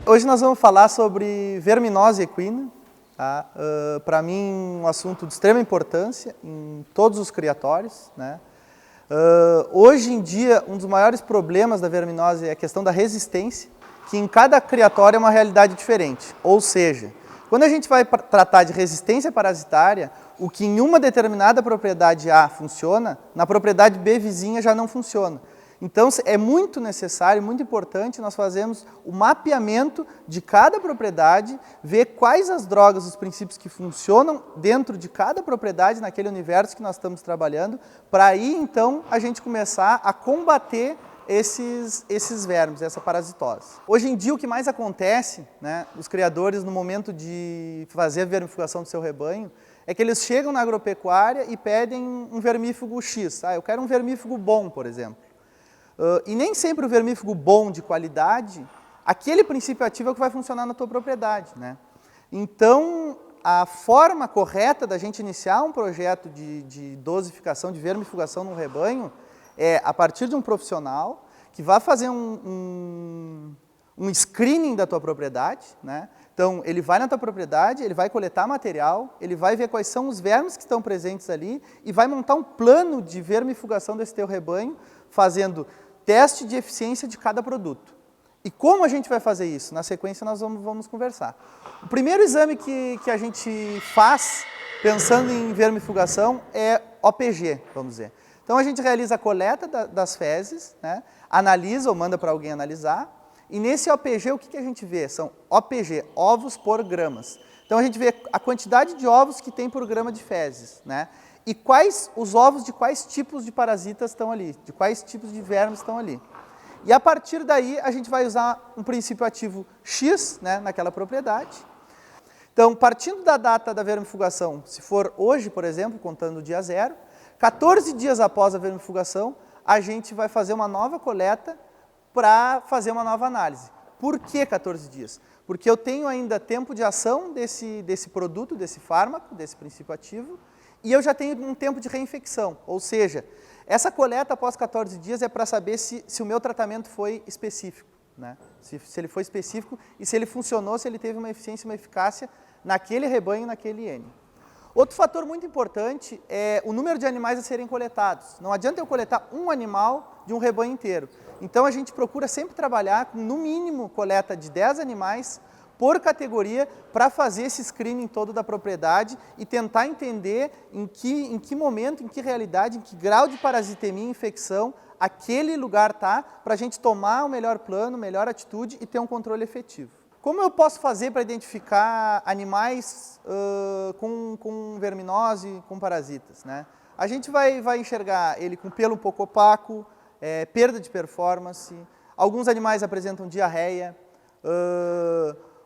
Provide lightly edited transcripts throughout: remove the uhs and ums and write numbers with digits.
Hoje nós vamos falar sobre verminose equina, tá? Para mim, um assunto de extrema importância em todos os criatórios, né? Hoje em dia, um dos maiores problemas da verminose é a questão da resistência, que em cada criatório é uma realidade diferente. Ou seja, quando a gente vai tratar de resistência parasitária, o que em uma determinada propriedade A funciona, na propriedade B vizinha já não funciona. Então, é muito necessário, muito importante nós fazermos o mapeamento de cada propriedade, ver quais as drogas, os princípios que funcionam dentro de cada propriedade, naquele universo que nós estamos trabalhando, para aí, então, a gente começar a combater esses vermes, essa parasitose. Hoje em dia, o que mais acontece, né, os criadores, no momento de fazer a vermifugação do seu rebanho, é que eles chegam na agropecuária e pedem um vermífugo X. Eu quero um vermífugo bom, por exemplo. E nem sempre o vermífugo bom, de qualidade, aquele princípio ativo é o que vai funcionar na tua propriedade, né? Então, a forma correta da gente iniciar um projeto de dosificação, de vermifugação no rebanho, é a partir de um profissional que vai fazer um screening da tua propriedade, né? Então, ele vai na tua propriedade, ele vai coletar material, ele vai ver quais são os vermes que estão presentes ali e vai montar um plano de vermifugação desse teu rebanho, fazendo teste de eficiência de cada produto. E como a gente vai fazer isso? Na sequência nós vamos conversar. O primeiro exame que a gente faz, pensando em vermifugação, é OPG, vamos dizer. Então a gente realiza a coleta das fezes, né? Analisa ou manda para alguém analisar, e nesse OPG o que a gente vê? São OPG, ovos por gramas. Então a gente vê a quantidade de ovos que tem por grama de fezes, né? E os ovos de quais tipos de parasitas estão ali, de quais tipos de vermes estão ali. E a partir daí a gente vai usar um princípio ativo X, né, naquela propriedade. Então, partindo da data da vermifugação, se for hoje, por exemplo, contando o dia 0, 14 dias após a vermifugação, a gente vai fazer uma nova coleta para fazer uma nova análise. Por que 14 dias? Porque eu tenho ainda tempo de ação desse produto, desse fármaco, desse princípio ativo, e eu já tenho um tempo de reinfecção, ou seja, essa coleta após 14 dias é para saber se o meu tratamento foi específico, né? Se ele foi específico e se ele funcionou, se ele teve uma eficiência e uma eficácia naquele rebanho, naquele N. Outro fator muito importante é o número de animais a serem coletados. Não adianta eu coletar um animal de um rebanho inteiro. Então a gente procura sempre trabalhar com, no mínimo, coleta de 10 animais por categoria, para fazer esse screening todo da propriedade e tentar entender em que momento, em que realidade, em que grau de parasitemia e infecção aquele lugar está, para a gente tomar o melhor plano, melhor atitude e ter um controle efetivo. Como eu posso fazer para identificar animais com verminose, com parasitas, né? A gente vai enxergar ele com pelo um pouco opaco, perda de performance, alguns animais apresentam diarreia,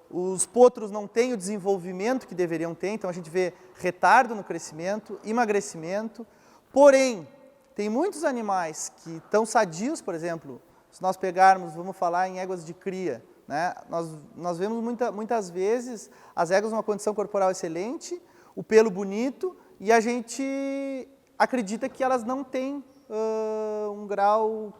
os potros não têm o desenvolvimento que deveriam ter, então a gente vê retardo no crescimento, emagrecimento. Porém, tem muitos animais que estão sadios, por exemplo, se nós pegarmos, vamos falar em éguas de cria, né? Nós vemos muitas vezes as éguas numa condição corporal excelente, o pelo bonito, e a gente acredita que elas não têm um grau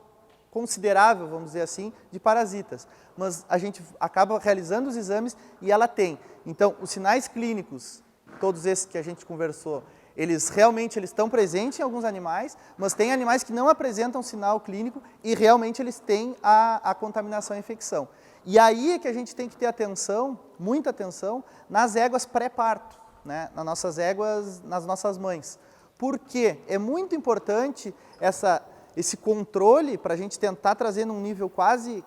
considerável, vamos dizer assim, de parasitas. Mas a gente acaba realizando os exames e ela tem. Então, os sinais clínicos, todos esses que a gente conversou, eles realmente estão presentes em alguns animais, mas tem animais que não apresentam sinal clínico e realmente eles têm a contaminação e infecção. E aí é que a gente tem que ter atenção, muita atenção, nas éguas pré-parto, né? Nas nossas éguas, nas nossas mães. Por quê? É muito importante esse controle para a gente tentar trazer num nível quase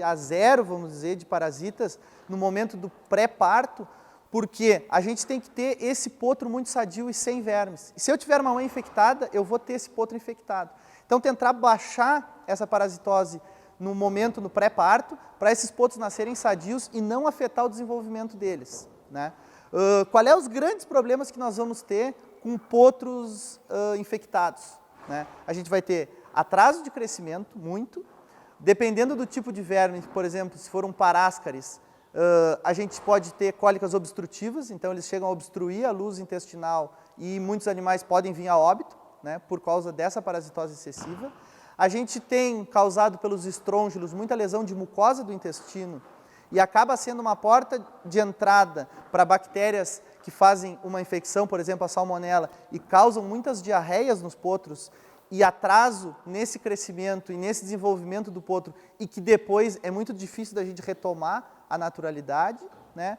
a zero, vamos dizer, de parasitas no momento do pré-parto, porque a gente tem que ter esse potro muito sadio e sem vermes. E se eu tiver uma mãe infectada, eu vou ter esse potro infectado. Então, tentar baixar essa parasitose no momento, no pré-parto, para esses potros nascerem sadios e não afetar o desenvolvimento deles, né? Qual é os grandes problemas que nós vamos ter com potros infectados, né? A gente vai ter atraso de crescimento, muito. Dependendo do tipo de verme, por exemplo, se for um paráscaris, a gente pode ter cólicas obstrutivas, então eles chegam a obstruir a luz intestinal e muitos animais podem vir a óbito, né, por causa dessa parasitose excessiva. A gente tem causado pelos estrôngilos muita lesão de mucosa do intestino e acaba sendo uma porta de entrada para bactérias que fazem uma infecção, por exemplo, a salmonela, e causam muitas diarreias nos potros, e atraso nesse crescimento e nesse desenvolvimento do potro, e que depois é muito difícil da gente retomar a naturalidade, né?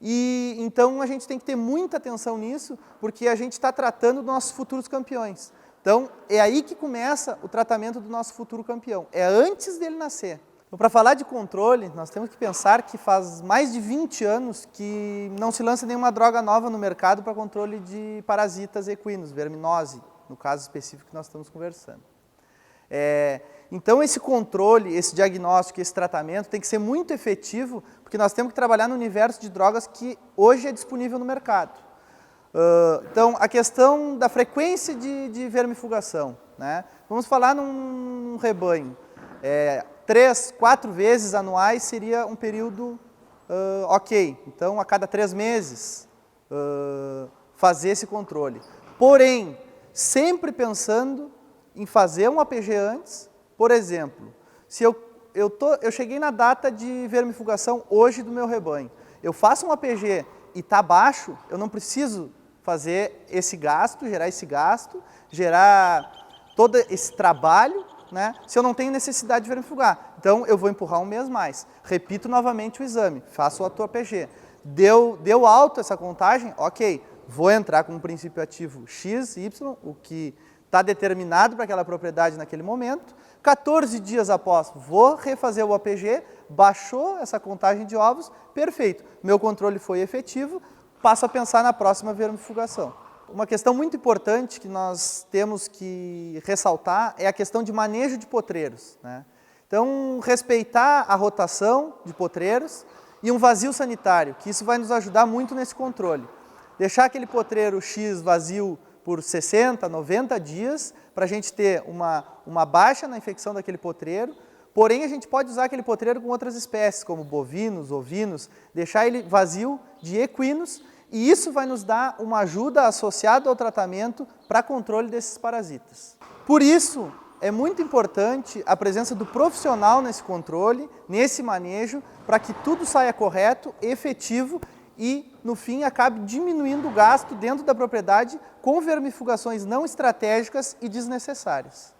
E então a gente tem que ter muita atenção nisso, porque a gente está tratando dos nossos futuros campeões. Então é aí que começa o tratamento do nosso futuro campeão, é antes dele nascer. Então, para falar de controle, nós temos que pensar que faz mais de 20 anos que não se lança nenhuma droga nova no mercado para controle de parasitas equinos, verminose, no caso específico que nós estamos conversando. Então esse controle, esse diagnóstico, esse tratamento tem que ser muito efetivo, porque nós temos que trabalhar no universo de drogas que hoje é disponível no mercado. Então a questão da frequência de vermifugação, né? Vamos falar num rebanho. 3, 4 vezes anuais seria um período ok. Então a cada 3 meses fazer esse controle. Porém, sempre pensando em fazer um APG antes. Por exemplo, se eu cheguei na data de vermifugação hoje do meu rebanho, eu faço um APG e está baixo, eu não preciso fazer esse gasto, gerar todo esse trabalho, né, se eu não tenho necessidade de vermifugar. Então, eu vou empurrar um mês mais. Repito novamente o exame, faço o APG. Deu alto essa contagem? Ok, vou entrar com um princípio ativo X, Y, o que está determinado para aquela propriedade naquele momento. 14 dias após, vou refazer o APG, baixou essa contagem de ovos, perfeito. Meu controle foi efetivo, passo a pensar na próxima vermifugação. Uma questão muito importante que nós temos que ressaltar é a questão de manejo de potreiros, né? Então, respeitar a rotação de potreiros e um vazio sanitário, que isso vai nos ajudar muito nesse controle. Deixar aquele potreiro X vazio por 60, 90 dias, para a gente ter uma baixa na infecção daquele potreiro, porém a gente pode usar aquele potreiro com outras espécies, como bovinos, ovinos, deixar ele vazio de equinos, e isso vai nos dar uma ajuda associada ao tratamento para controle desses parasitas. Por isso, é muito importante a presença do profissional nesse controle, nesse manejo, para que tudo saia correto, efetivo e, no fim, acabe diminuindo o gasto dentro da propriedade com vermifugações não estratégicas e desnecessárias.